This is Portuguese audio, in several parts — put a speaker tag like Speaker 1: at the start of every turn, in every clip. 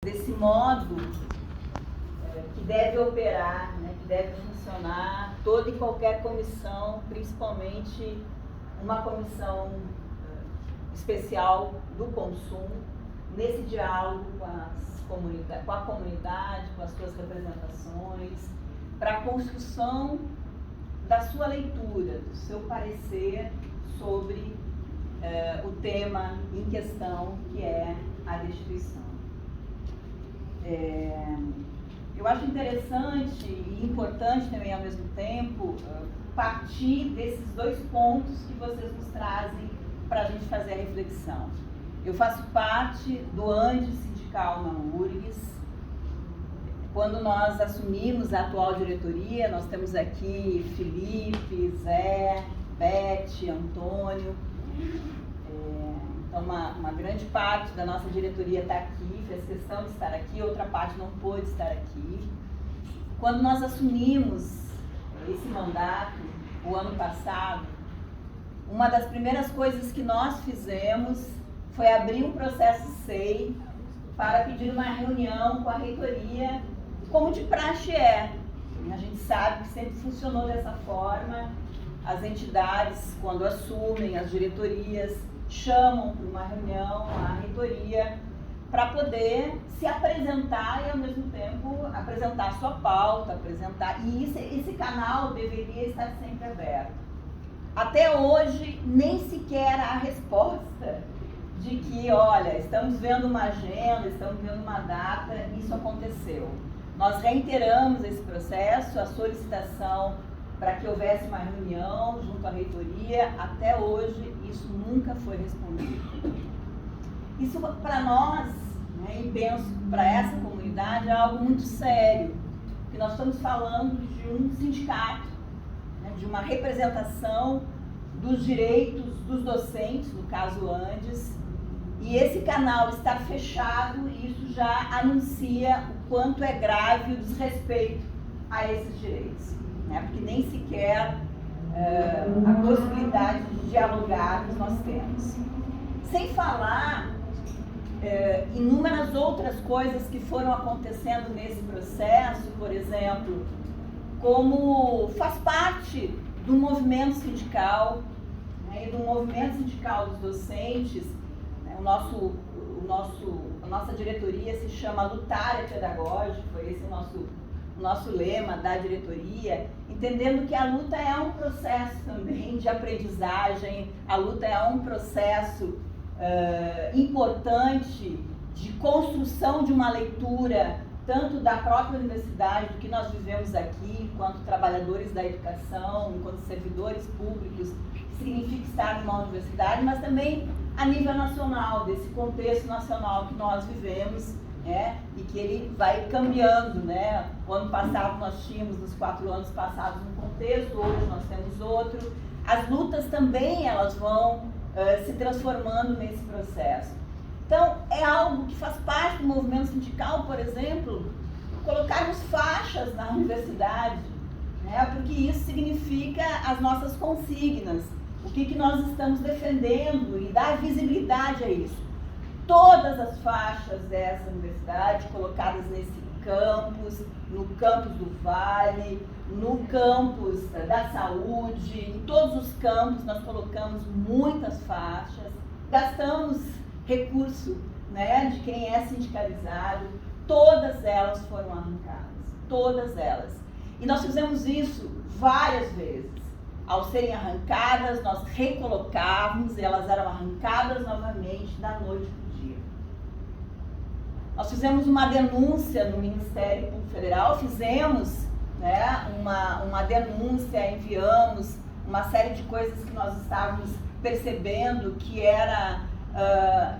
Speaker 1: desse modo que deve operar, né, que deve funcionar toda e qualquer comissão, principalmente uma comissão especial do consumo, nesse diálogo com a comunidade, com as suas representações, para a construção da sua leitura, do seu parecer sobre o tema em questão, que é a destituição. Eu acho interessante e importante também ao mesmo tempo partir desses dois pontos que vocês nos trazem para a gente fazer a reflexão. Eu faço parte do ANDE sindical na URGS. Quando nós assumimos a atual diretoria, nós temos aqui Felipe, Zé, Beth, Antônio. Então, uma grande parte da nossa diretoria está aqui, fez questão de estar aqui, outra parte não pôde estar aqui. Quando nós assumimos esse mandato, o ano passado, uma das primeiras coisas que nós fizemos foi abrir um processo SEI para pedir uma reunião com a reitoria, como de praxe é. A gente sabe que sempre funcionou dessa forma. As entidades, quando assumem, as diretorias, chamam para uma reunião a reitoria para poder se apresentar e, ao mesmo tempo, apresentar a sua pauta, e esse canal deveria estar sempre aberto. Até hoje, nem sequer há resposta de que, olha, estamos vendo uma agenda, estamos vendo uma data, isso aconteceu. Nós reiteramos esse processo, a solicitação para que houvesse uma reunião junto à reitoria, até hoje isso nunca foi respondido. Isso para nós, né, e penso para essa comunidade, é algo muito sério, porque nós estamos falando de um sindicato, né, de uma representação dos direitos dos docentes, no caso ANDES, e esse canal estar fechado, isso já anuncia o quanto é grave o desrespeito a esses direitos. Porque nem sequer a possibilidade de dialogarmos nós temos. Sem falar inúmeras outras coisas que foram acontecendo nesse processo, por exemplo, como faz parte do movimento sindical, né, e do movimento sindical dos docentes, né, a nossa diretoria se chama Lutar é Pedagógico, foi esse o nosso lema da diretoria, entendendo que a luta é um processo também de aprendizagem, a luta é um processo importante de construção de uma leitura, tanto da própria universidade, do que nós vivemos aqui, enquanto trabalhadores da educação, enquanto servidores públicos, que significa estar numa universidade, mas também a nível nacional, desse contexto nacional que nós vivemos, e que ele vai cambiando, né? O ano passado nós tínhamos, nos 4 anos passados, um contexto, hoje nós temos outro. As lutas também, elas vão se transformando nesse processo. Então, é algo que faz parte do movimento sindical, por exemplo, colocarmos faixas na universidade, né? Porque isso significa as nossas consignas, o que nós estamos defendendo e dar visibilidade a isso. Todas as faixas dessa universidade colocadas nesse campus, no campus do Vale, no campus da saúde, em todos os campos nós colocamos muitas faixas, gastamos recurso, né, de quem é sindicalizado, todas elas foram arrancadas, todas elas. E nós fizemos isso várias vezes. Ao serem arrancadas, nós recolocávamos e elas eram arrancadas novamente da noite para o dia. Nós fizemos uma denúncia no Ministério Público Federal, fizemos, né, uma denúncia, enviamos uma série de coisas que nós estávamos percebendo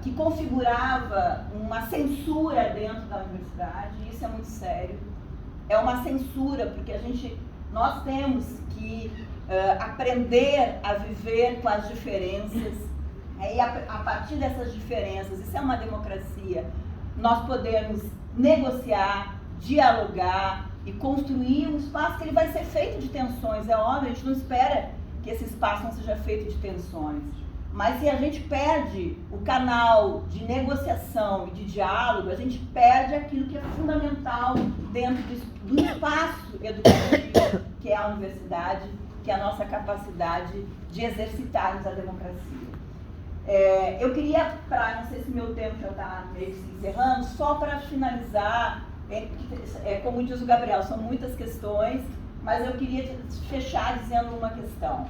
Speaker 1: que configurava uma censura dentro da universidade, e isso é muito sério. É uma censura, porque nós temos que aprender a viver com as diferenças, e a partir dessas diferenças, isso é uma democracia, nós podemos negociar, dialogar e construir um espaço que ele vai ser feito de tensões. É óbvio, a gente não espera que esse espaço não seja feito de tensões, Mas se a gente perde o canal de negociação e de diálogo, a gente perde aquilo que é fundamental dentro do espaço educativo, que é a universidade, que é a nossa capacidade de exercitarmos a democracia. Eu queria, não sei se meu tempo já está meio que se encerrando, só para finalizar, como diz o Gabriel, são muitas questões, mas eu queria fechar dizendo uma questão.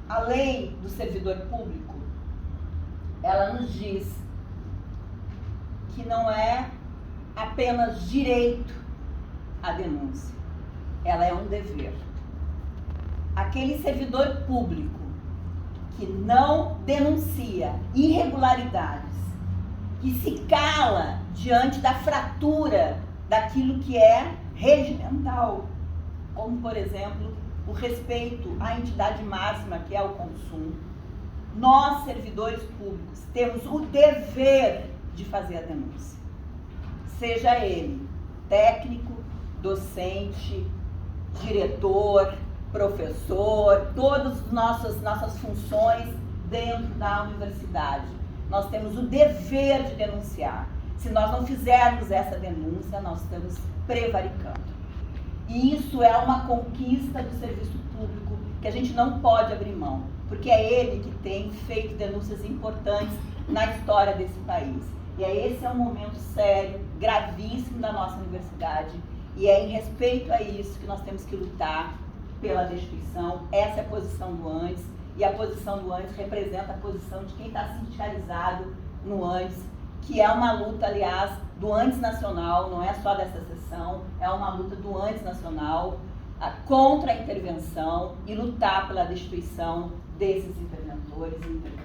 Speaker 1: A lei do servidor público, ela nos diz que não é apenas direito a denúncia, ela é um dever. Aquele servidor público que não denuncia irregularidades, que se cala diante da fratura daquilo que é regimental, como, por exemplo, o respeito à entidade máxima, que é o consumo, nós, servidores públicos, temos o dever de fazer a denúncia. Seja ele técnico, docente, diretor, professor, todas as nossas funções dentro da universidade. Nós temos o dever de denunciar. Se nós não fizermos essa denúncia, nós estamos prevaricando. E isso é uma conquista do serviço público que a gente não pode abrir mão, porque é ele que tem feito denúncias importantes na história desse país. E esse é um momento sério, gravíssimo da nossa universidade, e é em respeito a isso que nós temos que lutar pela destituição. Essa é a posição do ANDES, e a posição do ANDES representa a posição de quem está sindicalizado no ANDES, que é uma luta, aliás, do ANDES nacional, não é só dessa sessão, é uma luta do ANDES nacional contra a intervenção e lutar pela destituição desses interventores e interventores.